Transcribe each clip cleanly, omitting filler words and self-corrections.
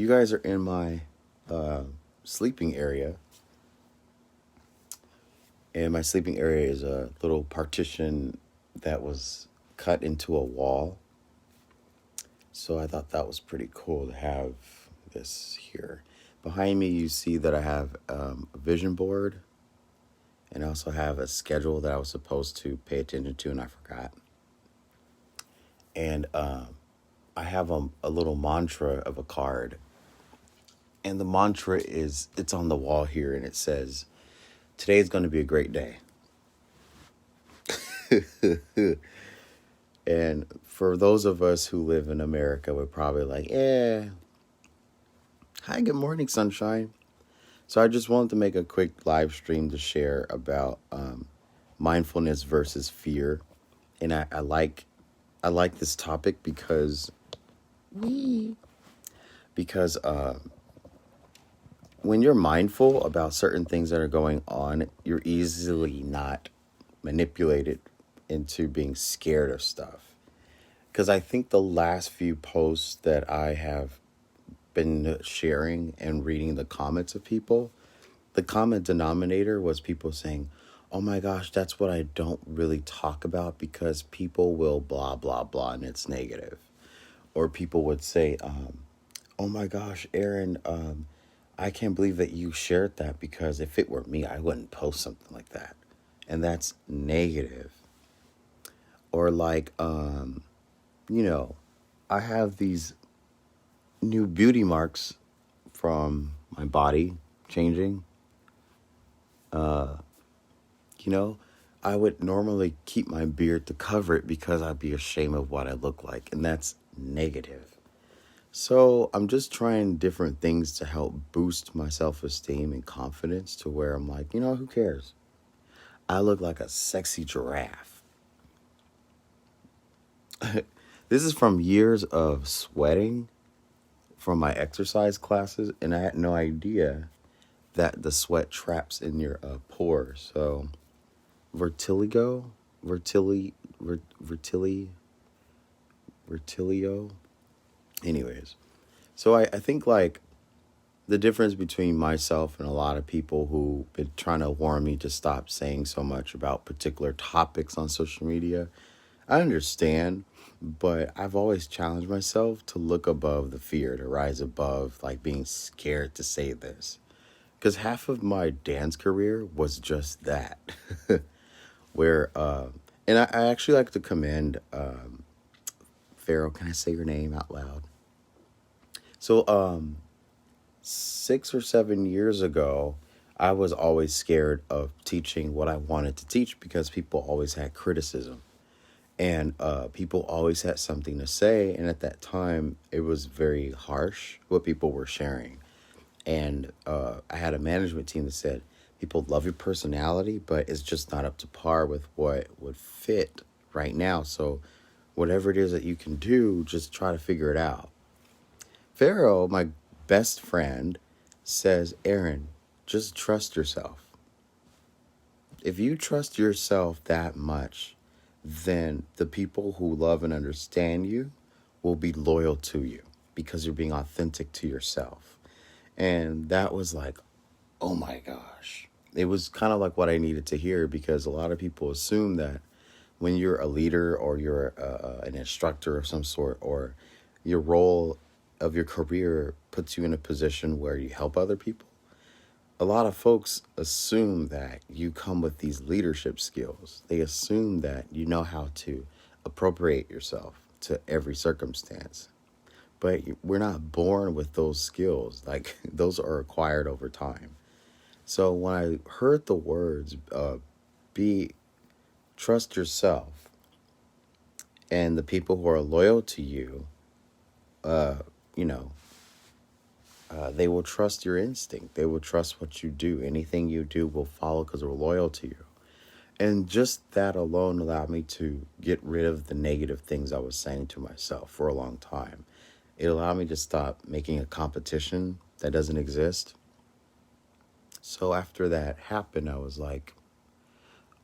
You guys are in my sleeping area, and my sleeping area is a little partition that was cut into a wall. So I thought that was pretty cool to have this here. Behind me, you see that I have a vision board, and I also have a schedule that I was supposed to pay attention to, and I forgot. And I have a little mantra of a card. And the mantra it's on the wall here, and it says, "Today is going to be a great day." And for those of us who live in America, we're probably like, hi, good morning, sunshine. So I just wanted to make a quick live stream to share about mindfulness versus fear. And I like this topic because because when you're mindful about certain things that are going on, you're easily not manipulated into being scared of stuff. Because I think the last few posts that I have been sharing and reading the comments of people, the common denominator was people saying, "Oh my gosh, that's what I don't really talk about because people will blah, blah, blah, and it's negative." Or people would say, "Oh my gosh, Aaron, I can't believe that you shared that because if it were me, I wouldn't post something like that." And that's negative. Or like, I have these new beauty marks from my body changing. You know, I would normally keep my beard to cover it because I'd be ashamed of what I look like. And that's negative. So I'm just trying different things to help boost my self-esteem and confidence to where I'm like, who cares? I look like a sexy giraffe. This is from years of sweating from my exercise classes, and I had no idea that the sweat traps in your pores. So vertigo, vertili, vertilio. Anyways, so I think like the difference between myself and a lot of people who've been trying to warn me to stop saying so much about particular topics on social media, I understand, but I've always challenged myself to look above the fear, to rise above like being scared to say this. Because half of my dance career was just that. Where, and I actually like to commend Pharaoh. Can I say your name out loud? So, 6 or 7 years ago, I was always scared of teaching what I wanted to teach because people always had criticism. And people always had something to say. And at that time, it was very harsh what people were sharing. And I had a management team that said, people love your personality, but it's just not up to par with what would fit right now. So whatever it is that you can do, just try to figure it out. Pharaoh, my best friend, says, "Aaron, just trust yourself. If you trust yourself that much, then the people who love and understand you will be loyal to you because you're being authentic to yourself." And that was like, oh my gosh. It was kind of like what I needed to hear because a lot of people assume that when you're a leader or you're an instructor of some sort, or your role of your career puts you in a position where you help other people, a lot of folks assume that you come with these leadership skills. They assume that you know how to appropriate yourself to every circumstance. But we're not born with those skills. Like, those are acquired over time. So when I heard the words, trust yourself, and the people who are loyal to you, you know, they will trust your instinct. They will trust what you do. Anything you do will follow because they're loyal to you. And just that alone allowed me to get rid of the negative things I was saying to myself for a long time. It allowed me to stop making a competition that doesn't exist. So after that happened, I was like,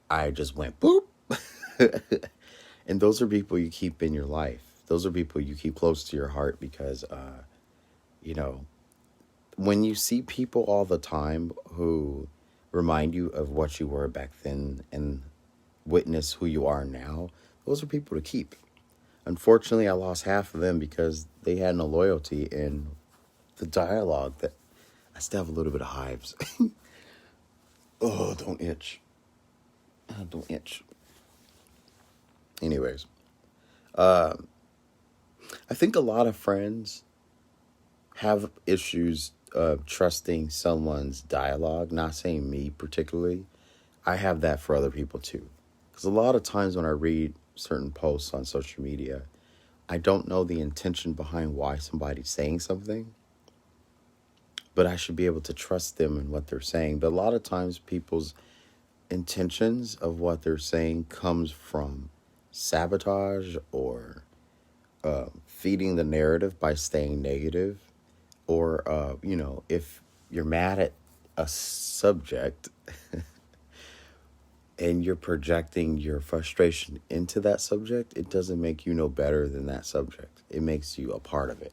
I just went boop. And those are people you keep in your life. Those are people you keep close to your heart because, you know, when you see people all the time who remind you of what you were back then and witness who you are now, those are people to keep. Unfortunately, I lost half of them because they had no loyalty in the dialogue that I still have a little bit of hives. Oh, don't itch. Don't itch. Anyways, I think a lot of friends have issues trusting someone's dialogue, not saying me particularly. I have that for other people too. Because a lot of times when I read certain posts on social media, I don't know the intention behind why somebody's saying something, but I should be able to trust them in what they're saying. But a lot of times people's intentions of what they're saying comes from sabotage or feeding the narrative by staying negative, or if you're mad at a subject and you're projecting your frustration into that subject, it doesn't make you no better than that subject. It makes you a part of it.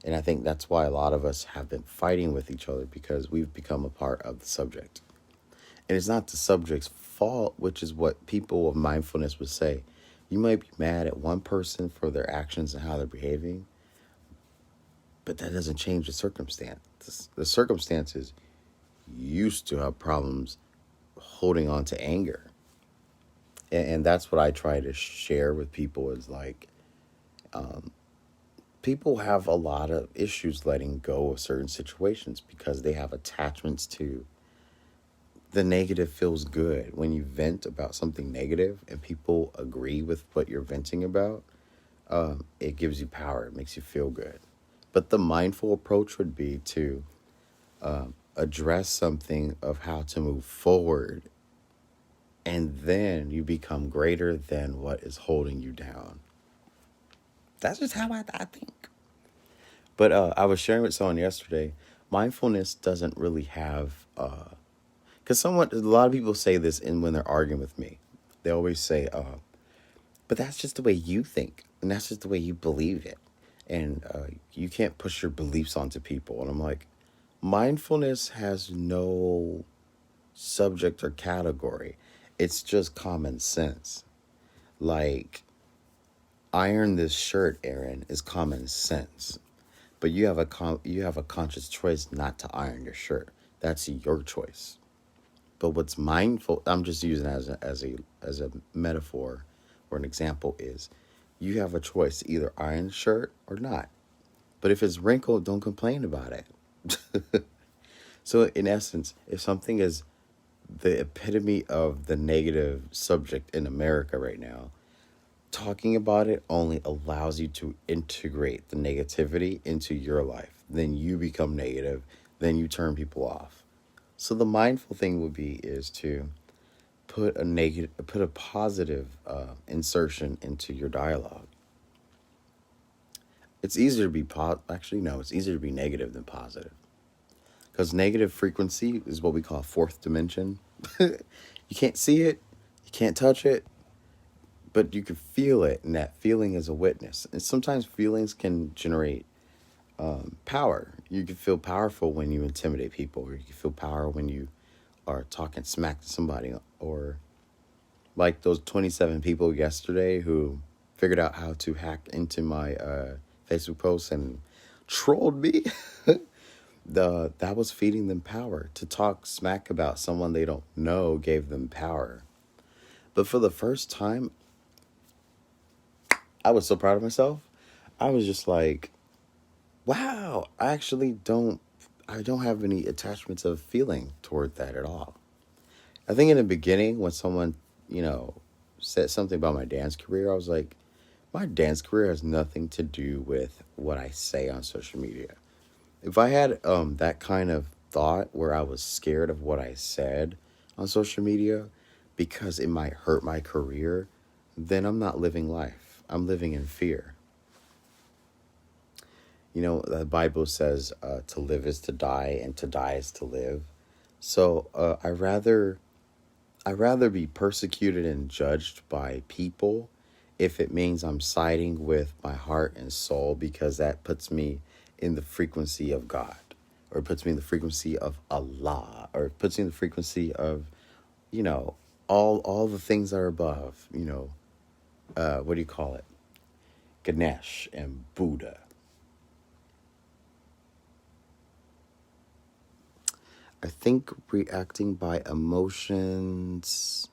And I think that's why a lot of us have been fighting with each other, because we've become a part of the subject. And it's not the subject's fault, which is what people of mindfulness would say. You might be mad at one person for their actions and how they're behaving, but that doesn't change the circumstance. The circumstances used to have problems holding on to anger. And that's what I try to share with people is like, people have a lot of issues letting go of certain situations because they have attachments to the negative. Feels good when you vent about something negative and people agree with what you're venting about. It gives you power. It makes you feel good. But the mindful approach would be to address something of how to move forward, and then you become greater than what is holding you down. That's just how I think. But I was sharing with someone yesterday, mindfulness doesn't really have, because a lot of people say this when they're arguing with me. They always say, but that's just the way you think, and that's just the way you believe it. And you can't push your beliefs onto people. And I'm like, mindfulness has no subject or category. It's just common sense. Like, iron this shirt, Aaron, is common sense. But you have a conscious choice not to iron your shirt. That's your choice. But what's mindful, I'm just using it as a metaphor or an example, is you have a choice to either iron the shirt or not. But if it's wrinkled, don't complain about it. So in essence, if something is the epitome of the negative subject in America right now, talking about it only allows you to integrate the negativity into your life. Then you become negative, then you turn people off. So the mindful thing would be is to put a positive insertion into your dialogue. It's easier to be actually no, it's easier to be negative than positive. Because negative frequency is what we call fourth dimension. You can't see it, you can't touch it, but you can feel it, and that feeling is a witness. And sometimes feelings can generate power. You can feel powerful when you intimidate people, or you can feel power when you are talking smack to somebody, or like those 27 people yesterday who figured out how to hack into my Facebook post and trolled me. That was feeding them power. To talk smack about someone they don't know gave them power. But for the first time, I was so proud of myself. I was just like, wow, I don't have any attachments of feeling toward that at all. I think in the beginning when someone, said something about my dance career, I was like, my dance career has nothing to do with what I say on social media. If I had that kind of thought where I was scared of what I said on social media because it might hurt my career, then I'm not living life. I'm living in fear. The Bible says to live is to die, and to die is to live. So I rather be persecuted and judged by people if it means I'm siding with my heart and soul, because that puts me in the frequency of God, or it puts me in the frequency of Allah, or it puts me in the frequency of, you know, all the things that are above, what do you call it? Ganesh and Buddha. I think reacting by emotions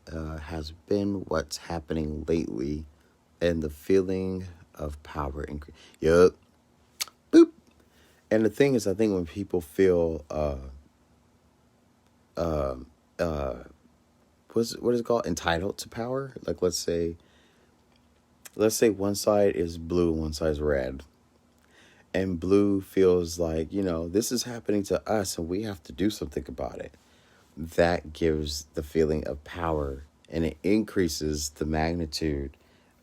has been what's happening lately, and the feeling of power increase. Yup. Boop. And the thing is, I think when people feel what is it called? Entitled to power. Like let's say one side is blue, one side is red, and blue feels like, this is happening to us, and we have to do something about it. That gives the feeling of power, and it increases the magnitude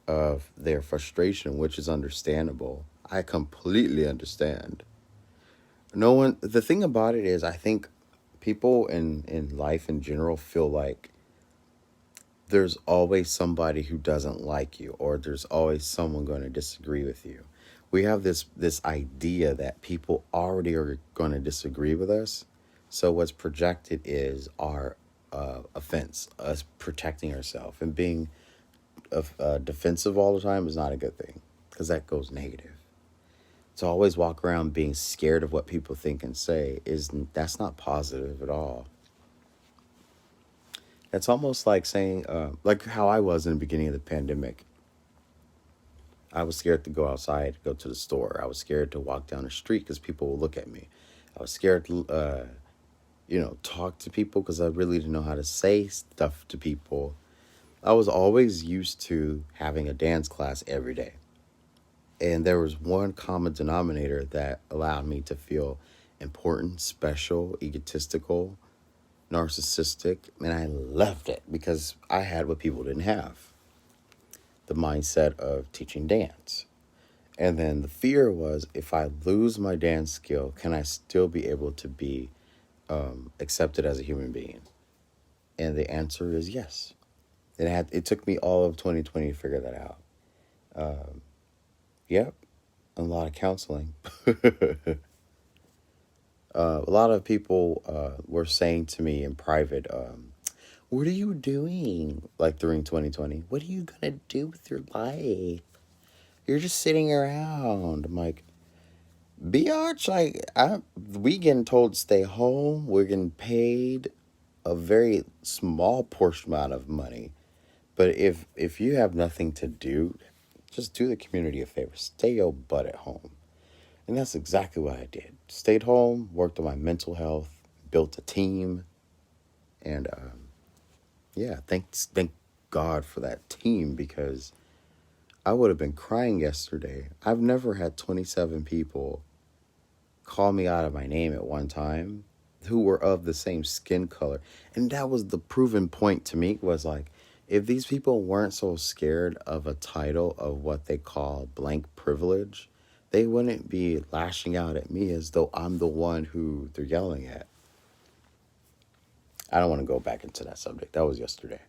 of their frustration, which is understandable. I completely understand. The thing about it is, I think people in life in general feel like there's always somebody who doesn't like you, or there's always someone going to disagree with you. We have this idea that people already are going to disagree with us. So what's projected is our offense, us protecting ourselves, and being defensive all the time is not a good thing, because that goes negative. To always walk around being scared of what people think and say that's not positive at all. It's almost like saying, like how I was in the beginning of the pandemic. I was scared to go outside, go to the store. I was scared to walk down the street because people will look at me. I was scared to, talk to people because I really didn't know how to say stuff to people. I was always used to having a dance class every day. And there was one common denominator that allowed me to feel important, special, egotistical, narcissistic, and I loved it because I had what people didn't have. The mindset of teaching dance. And then the fear was, if I lose my dance skill, can I still be able to be accepted as a human being? And the answer is yes. It took me all of 2020 to figure that out. Yep, a lot of counseling. A lot of people were saying to me in private, what are you doing? Like during 2020, what are you going to do with your life? You're just sitting around. I'm like, biatch, we getting told to stay home. We're getting paid a very small portion amount of money. But if you have nothing to do, just do the community a favor. Stay your butt at home. And that's exactly what I did. Stayed home, worked on my mental health, built a team. And thank God for that team, because I would have been crying yesterday. I've never had 27 people call me out of my name at one time who were of the same skin color. And that was the proven point to me, was like, if these people weren't so scared of a title of what they call blank privilege, they wouldn't be lashing out at me as though I'm the one who they're yelling at. I don't want to go back into that subject. That was yesterday.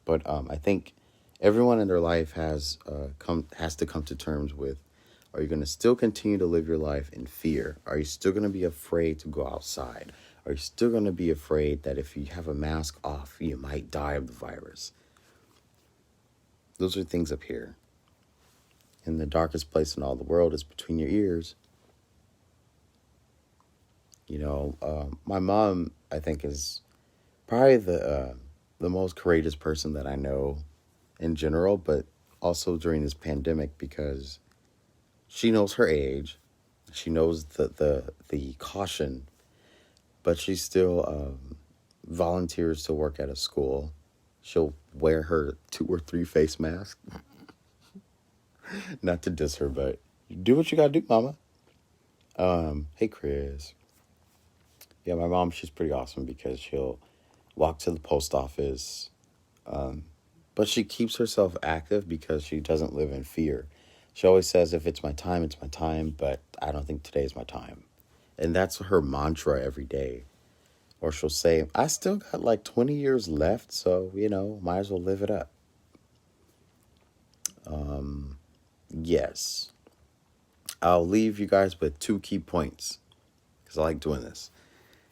But I think everyone in their life has to come to terms with, are you going to still continue to live your life in fear? Are you still going to be afraid to go outside? Are you still going to be afraid that if you have a mask off, you might die of the virus? Those are things up here. And the darkest place in all the world is between your ears. My mom, I think, is probably the most courageous person that I know in general, but also during this pandemic, because she knows her age, she knows the caution, but she still volunteers to work at a school. She'll wear her 2 or 3 face masks. Not to diss her, but do what you gotta do, mama. Hey, Chris. Yeah, my mom, she's pretty awesome because she'll walk to the post office. But she keeps herself active because she doesn't live in fear. She always says, if it's my time, it's my time, but I don't think today is my time. And that's her mantra every day. Or she'll say, I still got like 20 years left, so, might as well live it up. Yes. I'll leave you guys with 2 key points because I like doing this.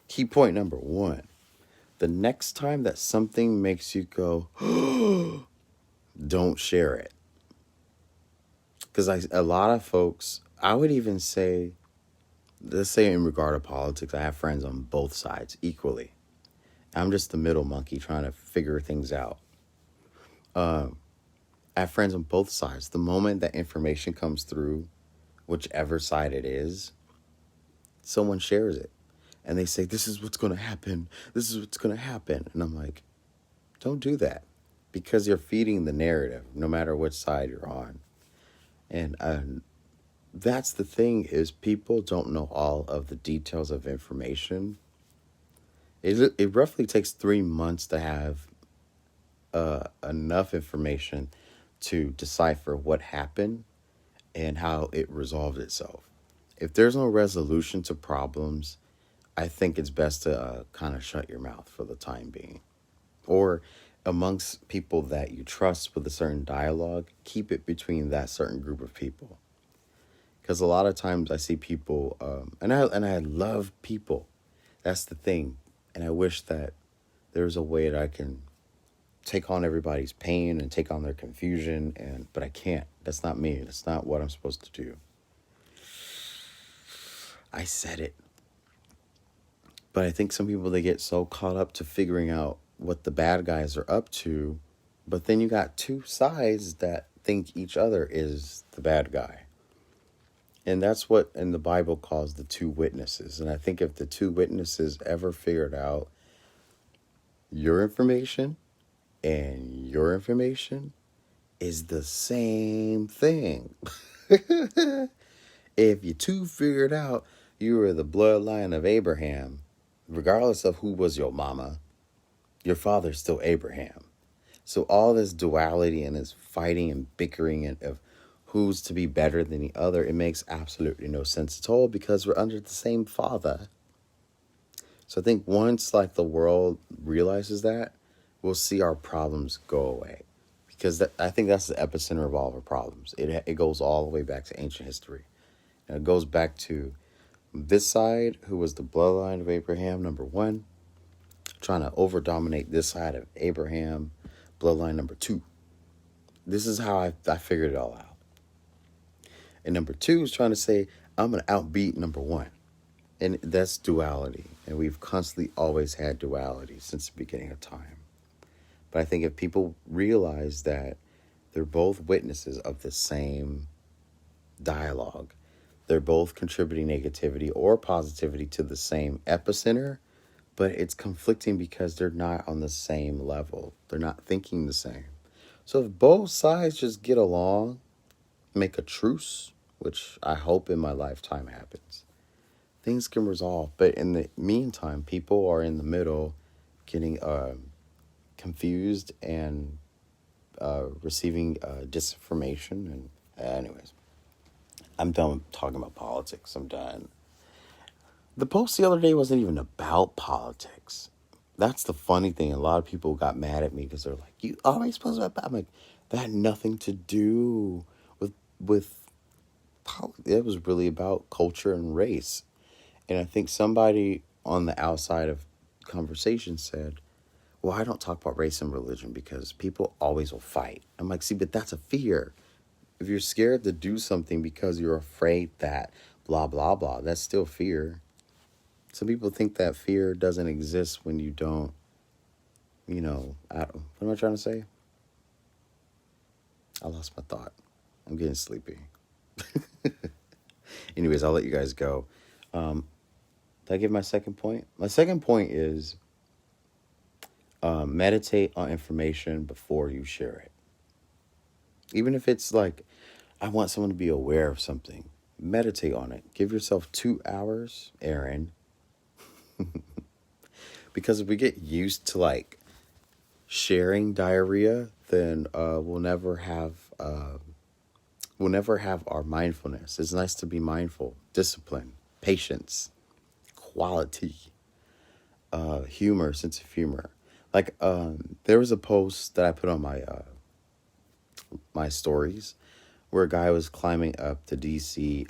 Key point number 1: the next time that something makes you go, don't share it. Because a lot of folks, I would even say, let's say in regard to politics, I have friends on both sides equally. I'm just the middle monkey trying to figure things out. I have friends on both sides. The moment that information comes through, whichever side it is, someone shares it. And they say, this is what's going to happen. This is what's going to happen. And I'm like, don't do that. Because you're feeding the narrative, no matter which side you're on. And that's the thing, is people don't know all of the details of information. It roughly takes 3 months to have enough information to decipher what happened and how it resolved itself. If there's no resolution to problems, I think it's best to kind of shut your mouth for the time being. Or amongst people that you trust with a certain dialogue, keep it between that certain group of people. Because a lot of times I see people, and I love people. That's the thing. And I wish that there's a way that I can take on everybody's pain and take on their confusion, but I can't. That's not me. That's not what I'm supposed to do. I said it. But I think some people, they get so caught up to figuring out what the bad guys are up to, but then you got 2 sides that think each other is the bad guy. And that's what in the Bible calls the 2 witnesses. And I think if the 2 witnesses ever figured out your information and your information is the same thing. If you 2 figured out you were the bloodline of Abraham, regardless of who was your mama, your father's still Abraham. So all this duality and this fighting and bickering and of who's to be better than the other, it makes absolutely no sense at all, because we're under the same father. So I think once like the world realizes that, we'll see our problems go away. Because I think that's the epicenter of all of our problems. It goes all the way back to ancient history. And it goes back to this side, who was the bloodline of Abraham, number 1, trying to over-dominate this side of Abraham, bloodline number 2. This is how I figured it all out. And number 2 is trying to say, I'm going to outbeat number 1. And that's duality. And we've constantly always had duality since the beginning of time. But I think if people realize that they're both witnesses of the same dialogue, they're both contributing negativity or positivity to the same epicenter, but it's conflicting because they're not on the same level. They're not thinking the same. So if both sides just get along, make a truce, which I hope in my lifetime happens, things can resolve. But in the meantime, people are in the middle getting confused and receiving disinformation. And anyways, I'm done talking about politics. I'm done. The post the other day wasn't even about politics. That's the funny thing. A lot of people got mad at me because they're like, "You always post about." I'm like, that had nothing to do with politics. It was really about culture and race. And I think somebody on the outside of conversation said, well, I don't talk about race and religion because people always will fight. I'm like, see, but that's a fear. If you're scared to do something because you're afraid that blah, blah, blah, that's still fear. Some people think that fear doesn't exist when you don't, what am I trying to say? I lost my thought. I'm getting sleepy. Anyways, I'll let you guys go. Did I give my second point? My second point is meditate on information before you share it. Even if it's like, I want someone to be aware of something, meditate on it. Give yourself 2 hours, Aaron. Because if we get used to like sharing diarrhea, then we'll never have our mindfulness. It's nice to be mindful, discipline, patience, quality, humor, sense of humor. Like there was a post that I put on my stories where a guy was climbing up the DC,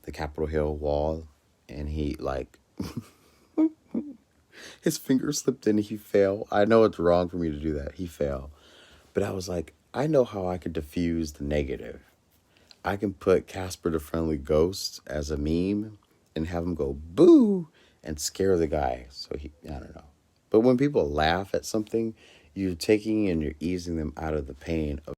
the Capitol Hill wall, and he like his finger slipped in and he fell. I know it's wrong for me to do that. He fell. But I was like, I know how I could diffuse the negative. I can put Casper the Friendly Ghost as a meme and have him go boo and scare the guy. So I don't know. But when people laugh at something, you're taking and you're easing them out of the pain of